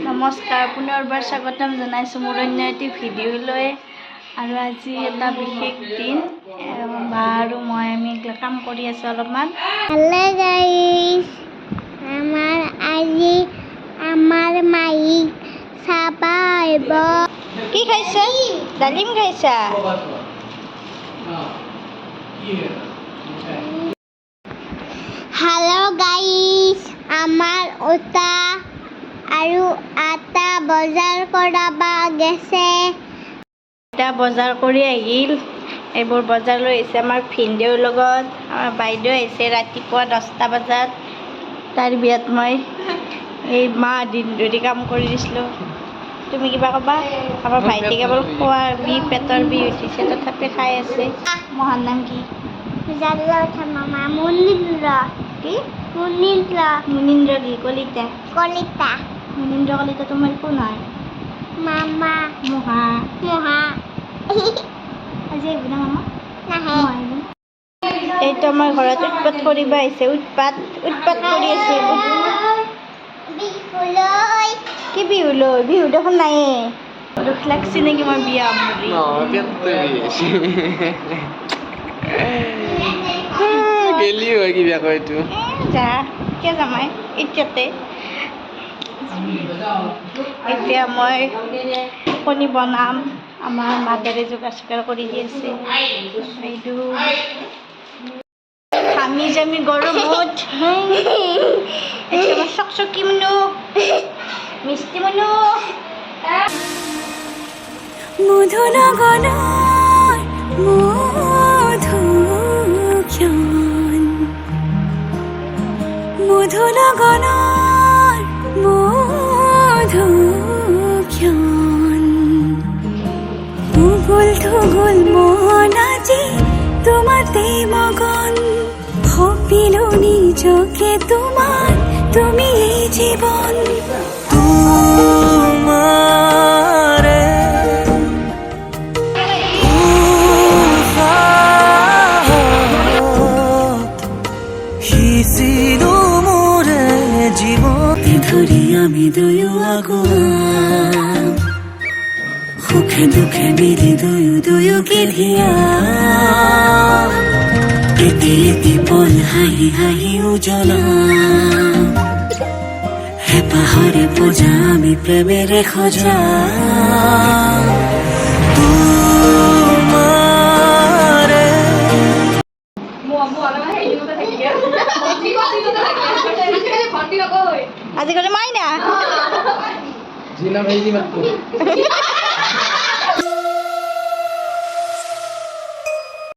নমস্কাৰ, পুনৰবাৰ স্বাগতম জনাইছোঁ মোৰ অন্য এটি ভিডিঅ'লৈ। আৰু আজি এটা বিশেষ দিন, মা আৰু মই আমি কাম কৰি আছোঁ অলপমান। হেল্ল' গাইজ, আজি আমাৰ মাইক চাব আহিব। কি খাইছা? ডালিম খাইছা? হেল্ল' গাইজ, আমাৰ ওটা আৰু আটা বজাৰ কৰাব গেছে। এতিয়া বজাৰ কৰি আহিল। এইবোৰ বজাৰ লৈ আহিছে আমাৰ ভিনদেউৰ লগত। আমাৰ বাইদেউ আহিছে ৰাতিপুৱা 10টা বজাত। তাইৰ বিয়াত মই এই মাহ দিন ধৰি কাম কৰি দিছিলোঁ। তুমি কিবা ক'বা? আমাৰ ভাইটি কেৱল খোৱাৰ বিষ, পেটৰ বিষ উঠিছে, তথাপি খাই আছে। মহাৰ নাম কি? মামা মুনীন্দ্ৰ। কি? মুনীন্দ্ৰ। মুনীন্দ্ৰ কি? কলিতা। কলিতা। মুনীন্দ্ৰ কলিতা তোমাৰ কোন হয়? মামা। মহা। মহা। আজি আহিব না মামা? নাহে। এইটো আমাৰ ঘৰত উৎপাত কৰিব আহিছে। উৎপাত কৰি আছে। বিহুলৈ। কি বিহু লৈ? বিহু দেখোন নাইয়ে। দুখ লাগছে নেকি মই বিয়া হ'ম বুলি? গেলি হয় কিবা কয় এইটো। যা কিয় যামাই এতিয়াতে। এতিয়া মই কণী বনাম। আমাৰ মাদাৰে যোগাৰ চোগাৰ কৰি দি আছে। এইটো ঘামি জামি গৰমত এতিয়া চকচকি মনো মিষ্টি মনো মধুনগনৰ মধুক্ষণ, মধুনগনৰ মধুক্ষণ, উগুল থুগুল মন আজি তোমাতে মগন, সপিলো নিজকে তোমাৰ, তুমি এই জীৱন। ধৰি আমি দুয়ো আগুৱাম, সুখে দুখে মিলি দুয়োকে ধিয়াম, এটি এটি পল হাঁহি হাঁহি উজ্বলাম, হেঁপাহৰে পূজা আমি প্ৰেমেৰে সজাম। আজিকালি মাইনা